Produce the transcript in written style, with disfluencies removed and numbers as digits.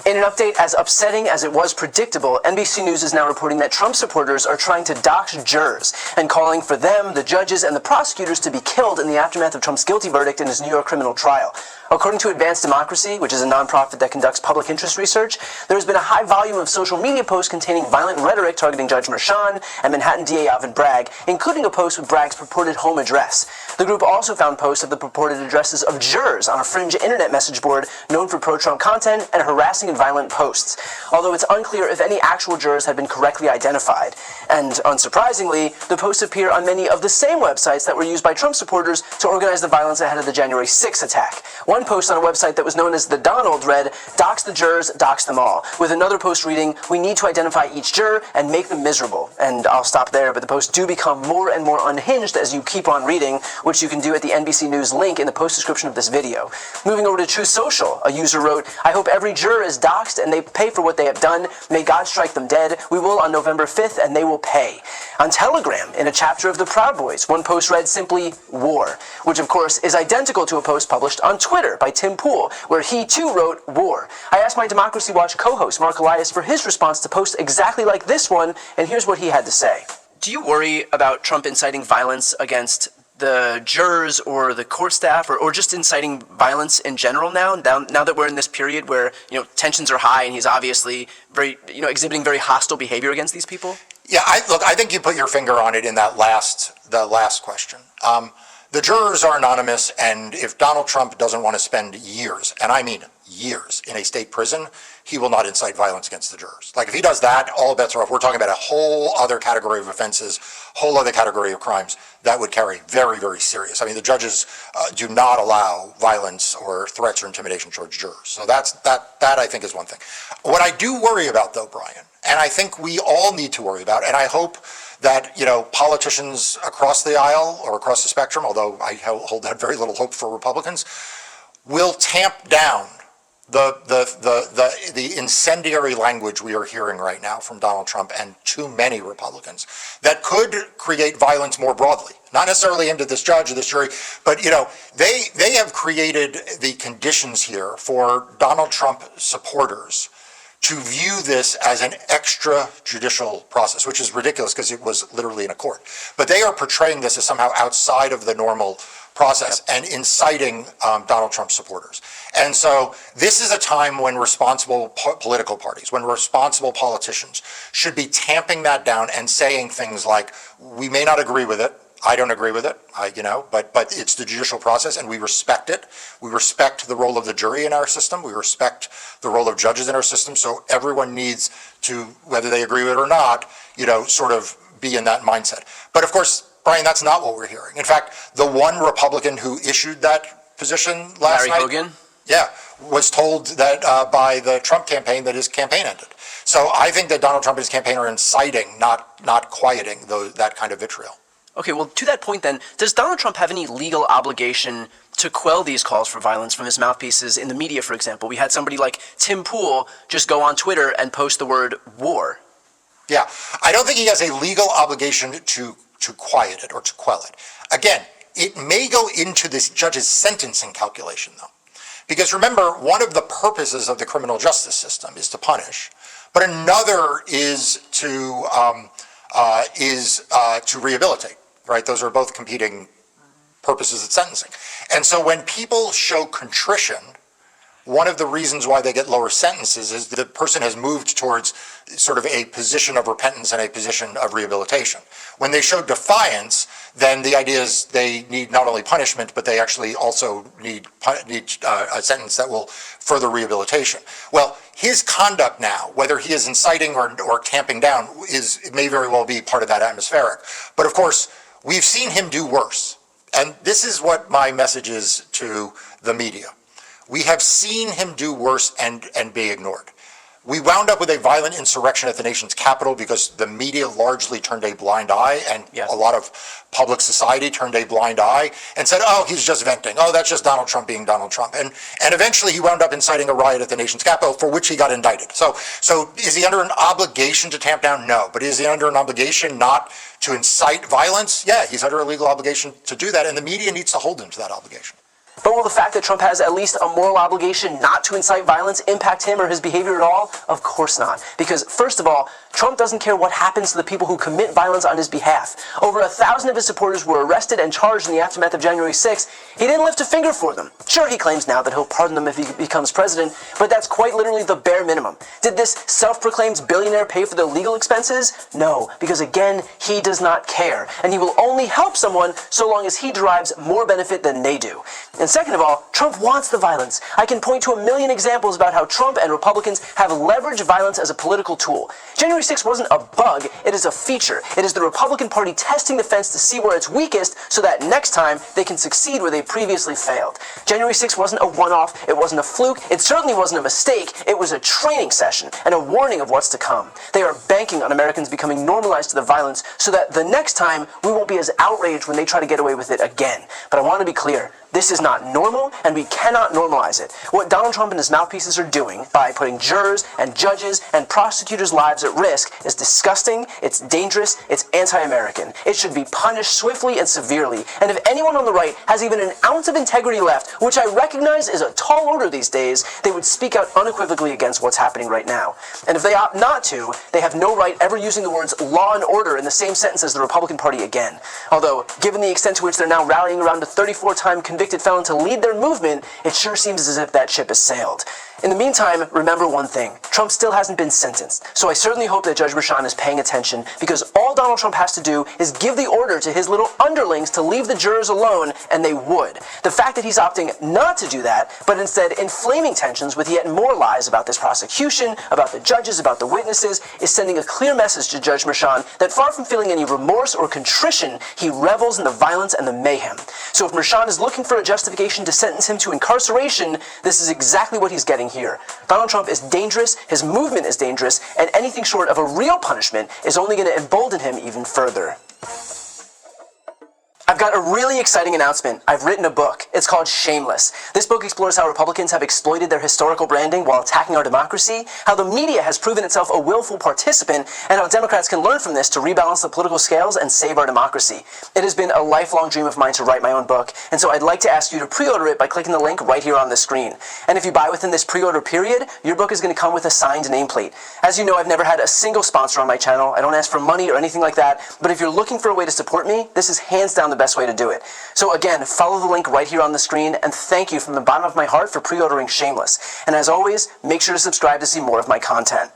In an update as upsetting as it was predictable, NBC News is now reporting that Trump supporters are trying to dox jurors and calling for them, the judges, and the prosecutors to be killed in the aftermath of Trump's guilty verdict in his New York criminal trial. According to Advanced Democracy, which is a nonprofit that conducts public interest research, there has been a high volume of social media posts containing violent rhetoric targeting Judge Merchan and Manhattan DA Alvin Bragg, including a post with Bragg's purported home address. The group also found posts of the purported addresses of jurors on a fringe internet message board known for pro-Trump content and harassing and violent posts, although it's unclear if any actual jurors had been correctly identified. And unsurprisingly, the posts appear on many of the same websites that were used by Trump supporters to organize the violence ahead of the January 6th attack. One post on a website that was known as The Donald read, "Dox the jurors, dox them all," with another post reading, "We need to identify each juror and make them miserable." And I'll stop there, but the posts do become more and more unhinged as you keep on reading, which you can do at the NBC News link in the post description of this video. Moving over to Truth Social, a user wrote, "I hope every juror is doxed and they pay for what they have done. May God strike them dead. We will on November 5th and they will pay." On Telegram, in a chapter of the Proud Boys, one post read simply, "War," which of course is identical to a post published on Twitter by Tim Pool, where he too wrote, "War." I asked my Democracy Watch co-host Mark Elias for his response to posts exactly like this one, and here's what he had to say. Do you worry about Trump inciting violence against the jurors or the court staff, or just inciting violence in general now that we're in this period where, tensions are high and he's obviously very, exhibiting very hostile behavior against these people? Yeah, I think you put your finger on it in the last question. The jurors are anonymous, and if Donald Trump doesn't want to spend years, and I mean years, in a state prison, he will not incite violence against the jurors. Like, if he does that, all bets are off. We're talking about a whole other category of offenses, whole other category of crimes that would carry very, very serious. I mean, the judges do not allow violence or threats or intimidation towards jurors. So that I think is one thing. What I do worry about, though, Brian, and I think we all need to worry about, and I hope that, politicians across the aisle or across the spectrum, although I hold out very little hope for Republicans, will tamp down the incendiary language we are hearing right now from Donald Trump and too many Republicans that could create violence more broadly. Not necessarily into this judge or this jury, but they have created the conditions here for Donald Trump supporters to view this as an extrajudicial process, which is ridiculous because it was literally in a court. But they are portraying this as somehow outside of the normal process and inciting Donald Trump supporters. And so this is a time when responsible political parties, when responsible politicians should be tamping that down and saying things like, we may not agree with it, I don't agree with it, but it's the judicial process and we respect it. We respect the role of the jury in our system. We respect the role of judges in our system. So everyone needs to, whether they agree with it or not, sort of be in that mindset. But of course, Brian, that's not what we're hearing. In fact, the one Republican who issued that position last night, Larry Hogan? Yeah, was told that by the Trump campaign that his campaign ended. So I think that Donald Trump and his campaign are inciting, not quieting that kind of vitriol. Okay, well, to that point then, does Donald Trump have any legal obligation to quell these calls for violence from his mouthpieces in the media, for example? We had somebody like Tim Pool just go on Twitter and post the word war. Yeah, I don't think he has a legal obligation to quiet it or to quell it. Again, it may go into this judge's sentencing calculation, though. Because remember, one of the purposes of the criminal justice system is to punish, but another is to rehabilitate, right? Those are both competing purposes of sentencing. And so when people show contrition, one of the reasons why they get lower sentences is that the person has moved towards sort of a position of repentance and a position of rehabilitation. When they show defiance, then the idea is they need not only punishment, but they actually also need a sentence that will further rehabilitation. Well, his conduct now, whether he is inciting or tamping down, it may very well be part of that atmospheric. But of course, we've seen him do worse. And this is what my message is to the media. We have seen him do worse and be ignored. We wound up with a violent insurrection at the nation's capital because the media largely turned a blind eye, and a lot of public society turned a blind eye and said, oh, he's just venting. Oh, that's just Donald Trump being Donald Trump. And eventually he wound up inciting a riot at the nation's capital for which he got indicted. So is he under an obligation to tamp down? No. But is he under an obligation not to incite violence? Yeah, he's under a legal obligation to do that, and the media needs to hold him to that obligation. But will the fact that Trump has at least a moral obligation not to incite violence impact him or his behavior at all? Of course not. Because, first of all, Trump doesn't care what happens to the people who commit violence on his behalf. Over 1,000 of his supporters were arrested and charged in the aftermath of January 6th. He didn't lift a finger for them. Sure, he claims now that he'll pardon them if he becomes president, but that's quite literally the bare minimum. Did this self-proclaimed billionaire pay for their legal expenses? No, because again, he does not care, and he will only help someone so long as he derives more benefit than they do. And second of all, Trump wants the violence. I can point to a million examples about how Trump and Republicans have leveraged violence as a political tool. January 6th wasn't a bug, it is a feature. It is the Republican Party testing the fence to see where it's weakest so that next time they can succeed where they previously failed. January 6th wasn't a one-off, it wasn't a fluke, it certainly wasn't a mistake, it was a training session and a warning of what's to come. They are banking on Americans becoming normalized to the violence so that the next time we won't be as outraged when they try to get away with it again. But I want to be clear. This is not normal, and we cannot normalize it. What Donald Trump and his mouthpieces are doing by putting jurors and judges and prosecutors' lives at risk is disgusting, it's dangerous, it's anti-American. It should be punished swiftly and severely. And if anyone on the right has even an ounce of integrity left, which I recognize is a tall order these days, they would speak out unequivocally against what's happening right now. And if they opt not to, they have no right ever using the words law and order in the same sentence as the Republican Party again. Although, given the extent to which they're now rallying around a 34-time convicted felon to lead their movement, it sure seems as if that ship has sailed. In the meantime, remember one thing. Trump still hasn't been sentenced, so I certainly hope that Judge Merchan is paying attention, because all Donald Trump has to do is give the order to his little underlings to leave the jurors alone, and they would. The fact that he's opting not to do that, but instead inflaming tensions with yet more lies about this prosecution, about the judges, about the witnesses, is sending a clear message to Judge Merchan that far from feeling any remorse or contrition, he revels in the violence and the mayhem. So if Merchan is looking for a justification to sentence him to incarceration, this is exactly what he's getting here. Donald Trump is dangerous, his movement is dangerous, and anything short of a real punishment is only going to embolden him even further. I've got a really exciting announcement. I've written a book. It's called Shameless. This book explores how Republicans have exploited their historical branding while attacking our democracy, how the media has proven itself a willful participant, and how Democrats can learn from this to rebalance the political scales and save our democracy. It has been a lifelong dream of mine to write my own book, and so I'd like to ask you to pre-order it by clicking the link right here on the screen. And if you buy within this pre-order period, your book is going to come with a signed nameplate. As you know, I've never had a single sponsor on my channel. I don't ask for money or anything like that, but if you're looking for a way to support me, this is hands down the best way to do it. So again, follow the link right here on the screen, and thank you from the bottom of my heart for pre-ordering Shameless. And as always, make sure to subscribe to see more of my content.